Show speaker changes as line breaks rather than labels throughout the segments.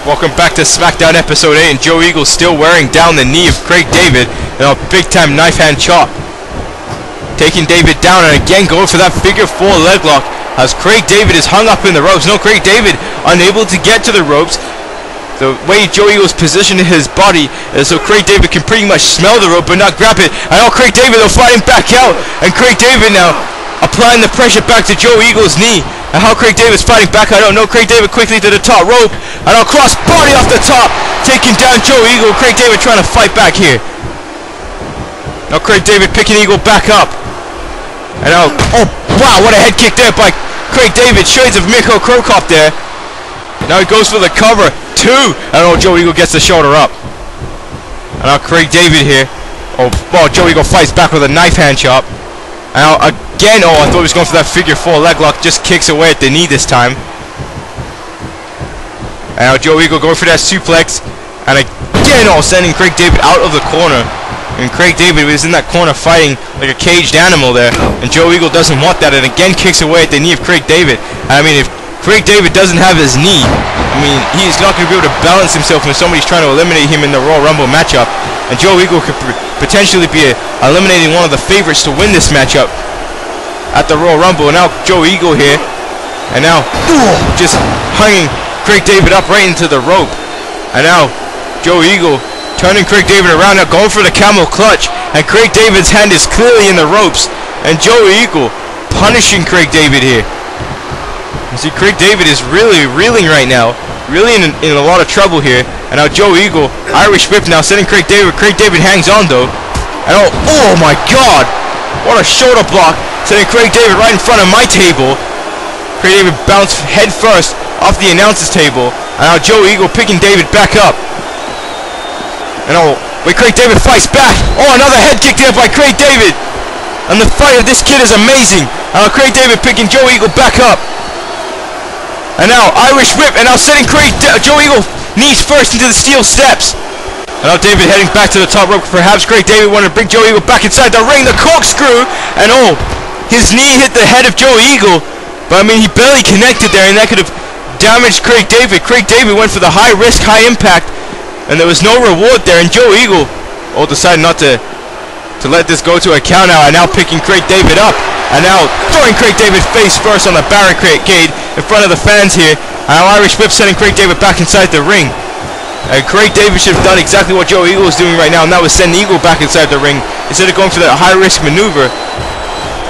Welcome back to Smackdown episode 8, and Joe Eagle still wearing down the knee of Craig David and a big time knife hand chop. Taking David down and again going for that figure 4 leg lock as Craig David is hung up in the ropes. No, Craig David unable to get to the ropes. The way Joe Eagle's positioned his body is so Craig David can pretty much smell the rope but not grab it. And now Craig David will fighting back out, and Craig David now applying the pressure back to Joe Eagle's knee. And how Craig David's fighting back, I don't know. Craig David quickly to the top rope, and now cross body off the top, taking down Joe Eagle. Craig David trying to fight back here. Now Craig David picking Eagle back up. And now, oh wow, what a head kick there by Craig David. Shades of Mirko Cro Cop there. Now he goes for the cover, 2. And oh, Joe Eagle gets the shoulder up. And now Craig David here. Oh, Joe Eagle fights back with a knife hand chop. And now again, oh, I thought he was going for that figure 4 leg lock. Just kicks away at the knee this time. And now Joe Eagle going for that suplex. And again, oh, sending Craig David out of the corner. And Craig David was in that corner fighting like a caged animal there. And Joe Eagle doesn't want that, and again kicks away at the knee of Craig David. And I mean, if Craig David doesn't have his knee, I mean, he's not going to be able to balance himself when somebody's trying to eliminate him in the Royal Rumble matchup. And Joe Eagle could potentially be eliminating one of the favorites to win this matchup at the Royal Rumble. And now Joe Eagle here, and now just hanging Craig David up right into the rope. And now Joe Eagle turning Craig David around, now going for the camel clutch, and Craig David's hand is clearly in the ropes, and Joe Eagle punishing Craig David here. You see, Craig David is really reeling right now, really in a lot of trouble here. And now Joe Eagle, Irish whip now, sending Craig David. Craig David hangs on though, and oh my God, what a shoulder block, sending Craig David right in front of my table. Craig David bounced head first off the announcer's table, and now Joe Eagle picking David back up. And oh, wait, Craig David fights back. Oh, another head kick there by Craig David. And the fight of this kid is amazing. And Craig David picking Joe Eagle back up. And now Irish whip, and now sending Joe Eagle knees first into the steel steps. And now David heading back to the top rope. Perhaps Craig David wanted to bring Joe Eagle back inside the ring. The corkscrew, and oh, his knee hit the head of Joe Eagle. But I mean, he barely connected there, and that could have damaged Craig David. Craig David went for the high risk, high impact, and there was no reward there, and Joe Eagle decided not to let this go to a count out, and now picking Craig David up, and now throwing Craig David face first on the barricade in front of the fans here. And now Irish whip sending Craig David back inside the ring. And Craig David should have done exactly what Joe Eagle is doing right now, and that was send Eagle back inside the ring instead of going for that high risk maneuver.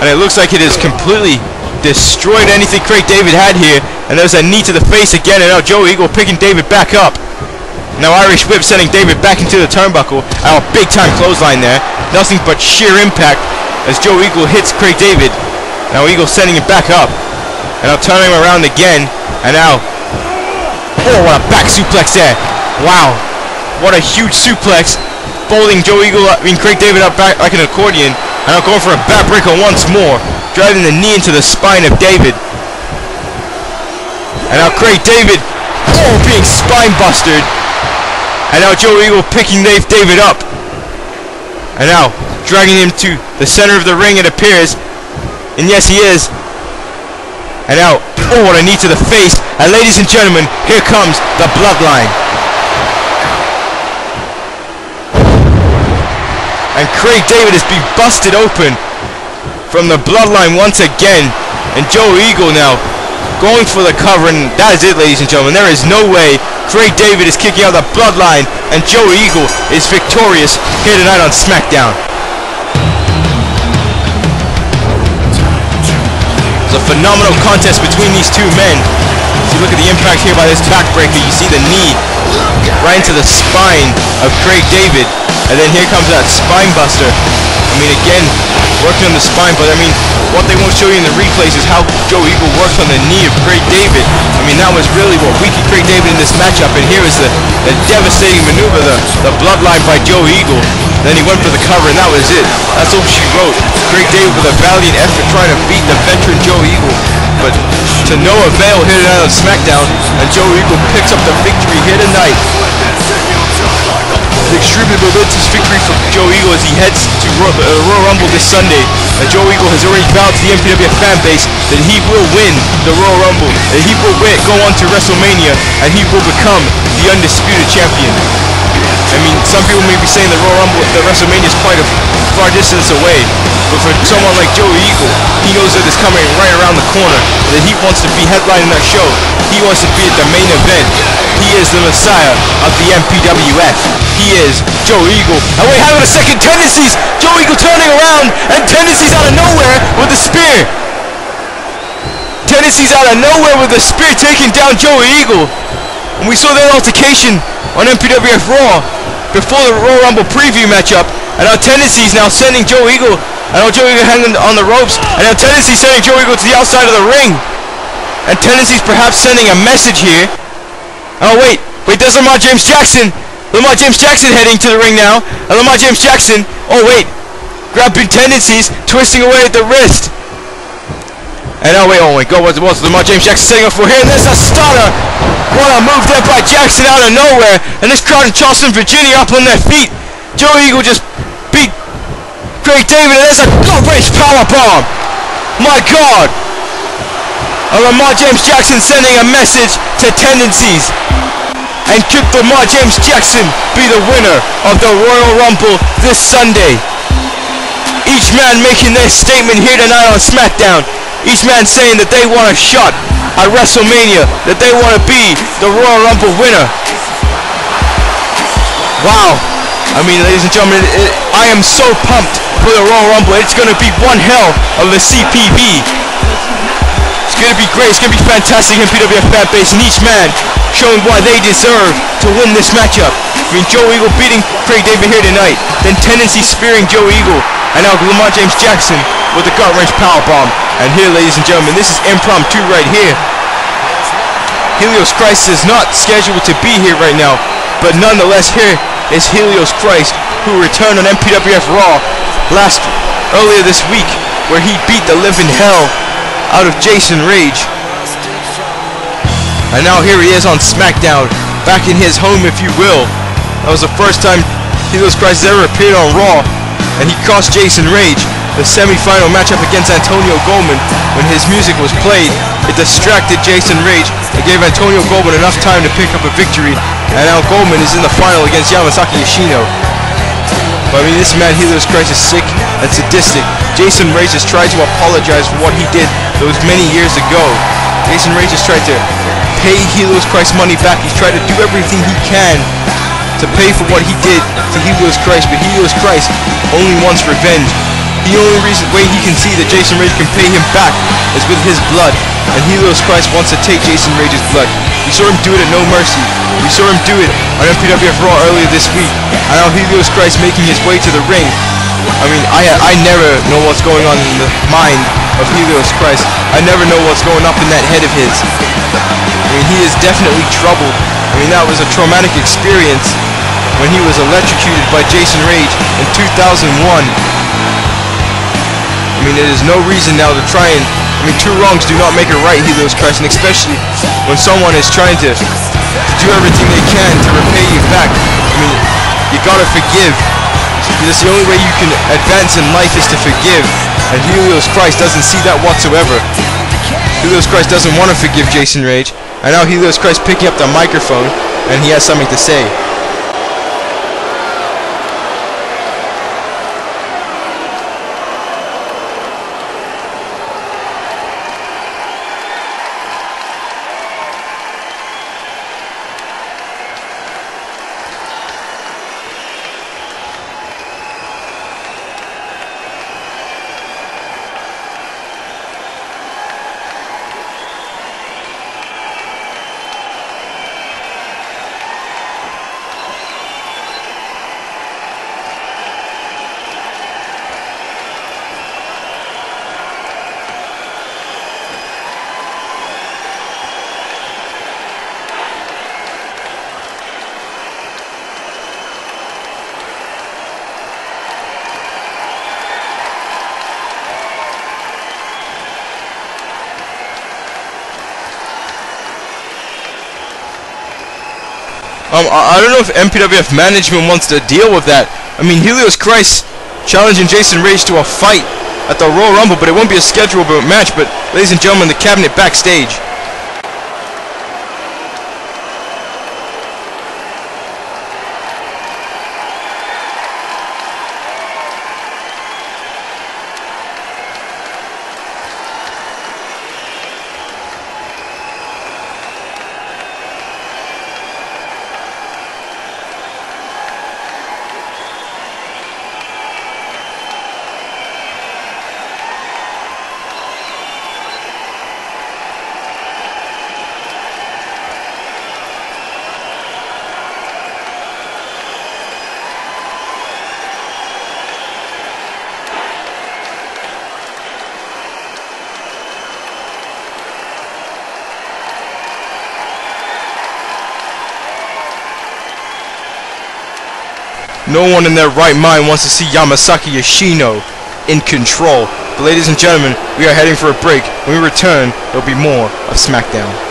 And it looks like it has completely destroyed anything Craig David had here, and there's a knee to the face again, and now Joe Eagle picking David back up. Now Irish whip sending David back into the turnbuckle. And a big time clothesline there. Nothing but sheer impact as Joe Eagle hits Craig David. Now Eagle sending it back up. And now turning him around again. And now, oh, what a back suplex there. Wow. What a huge suplex. Folding Craig David up back like an accordion. And now going for a backbreaker once more. Driving the knee into the spine of David. And now Craig David, being spine bustered. And now Joe Eagle picking David up. And now dragging him to the center of the ring, it appears. And yes, he is. And now, what a knee to the face. And ladies and gentlemen, here comes the Bloodline. And Craig David has been busted open from the Bloodline once again. And Joe Eagle now going for the cover, and that is it, ladies and gentlemen. There is no way Craig David is kicking out the Bloodline, and Joe Eagle is victorious here tonight on Smackdown. It's a phenomenal contest between these two men. If you look at the impact here by this backbreaker, you see the knee right into the spine of Craig David, and then here comes that spine buster. I mean, again, working on the spine, but I mean, what they won't show you in the replays is how Joe Eagle worked on the knee of Craig David. I mean, that was really what weakened Craig David in this matchup, and here is the devastating maneuver, the Bloodline by Joe Eagle. Then he went for the cover, and that was it. That's all she wrote. Craig David with a valiant effort trying to beat the veteran Joe Eagle, but to no avail here tonight on Smackdown, and Joe Eagle picks up the victory here tonight. Big extremely momentous victory for Joe Eagle as he heads to Royal Rumble this Sunday. Joe Eagle has already vowed to the MPWF fan base that he will win the Royal Rumble, that he will go on to WrestleMania, and he will become the undisputed champion. I mean, some people may be saying the Royal Rumble, the WrestleMania is quite a far distance away, but for someone like Joe Eagle, he knows that it's coming right around the corner, that he wants to be headlining that show. He wants to be at the main event. He is the Messiah of the MPWF. He is Joe Eagle. And wait, hang on a second, Tendencies! Joe Eagle turning around, and Tendencies out of nowhere with a spear. Tendencies out of nowhere with a spear taking down Joe Eagle. And we saw that altercation on MPWF Raw before the Royal Rumble preview matchup, and now Tendencies now sending Joe Eagle, and now Joe Eagle hanging on the ropes, and now Tendencies sending Joe Eagle to the outside of the ring, and Tendencies perhaps sending a message here. Oh wait, there's Lamar James Jackson heading to the ring now, and Lamar James Jackson, oh wait, grabbing Tendencies, twisting away at the wrist. And oh my god, what's Lamar James Jackson setting up for here? And there's a stunner! What a move there by Jackson out of nowhere! And this crowd in Charleston, Virginia up on their feet. Joe Eagle just beat Craig David, and there's a gut-wrench powerbomb! My god! And Lamar James Jackson sending a message to Tendencies. And could Lamar James Jackson be the winner of the Royal Rumble this Sunday? Each man making their statement here tonight on Smackdown. Each man saying that they want a shot at WrestleMania, that they want to be the Royal Rumble winner. Wow. I mean, ladies and gentlemen, I am so pumped for the Royal Rumble. It's going to be one hell of a CPV. It's going to be great. It's going to be fantastic MPWF fan base, and each man showing why they deserve to win this matchup. I mean, Joe Eagle beating Craig David here tonight, then Tendency spearing Joe Eagle, and now Lamar James Jackson with the gut-wrench powerbomb. And here, ladies and gentlemen, this is impromptu right here. Helios Christ is not scheduled to be here right now, but nonetheless, here is Helios Christ, who returned on MPWF Raw earlier this week, where he beat the living hell out of Jason Rage. And now here he is on Smackdown, back in his home, if you will. That was the first time Helios Christ has ever appeared on Raw, and he cost Jason Rage the semi-final matchup against Antonio Goldman. When his music was played, it distracted Jason Rage and gave Antonio Goldman enough time to pick up a victory, and now Goldman is in the final against Yamasaki Yoshino. But I mean, this man Helios Christ is sick and sadistic. Jason Rage has tried to apologize for what he did those many years ago. Jason Rage has tried to pay Helios Christ money back. He's tried to do everything he can to pay for what he did to Helios Christ, but Helios Christ only wants revenge. The only way he can see that Jason Rage can pay him back is with his blood, and Helios Christ wants to take Jason Rage's blood. We saw him do it at No Mercy. We saw him do it on MPWF Raw earlier this week, and now Helios Christ making his way to the ring. I mean, I never know what's going on in the mind of Helios Christ. I never know what's going up in that head of his. I mean, he is definitely troubled. I mean, that was a traumatic experience when he was electrocuted by Jason Rage in 2001. I mean, there is no reason now to try and... I mean, two wrongs do not make a right, Helios Christ, and especially when someone is trying to do everything they can to repay you back. I mean, you gotta forgive. Because the only way you can advance in life is to forgive, and Helios Christ doesn't see that whatsoever. Helios Christ doesn't want to forgive Jason Rage, and now Helios Christ picking up the microphone, and he has something to say. I don't know if MPWF management wants to deal with that. I mean, Helios Christ challenging Jason Rage to a fight at the Royal Rumble, but it won't be a schedulable match. But, ladies and gentlemen, the cabinet backstage. No one in their right mind wants to see Yamasaki Yoshino in control. But ladies and gentlemen, we are heading for a break. When we return, there'll be more of SmackDown.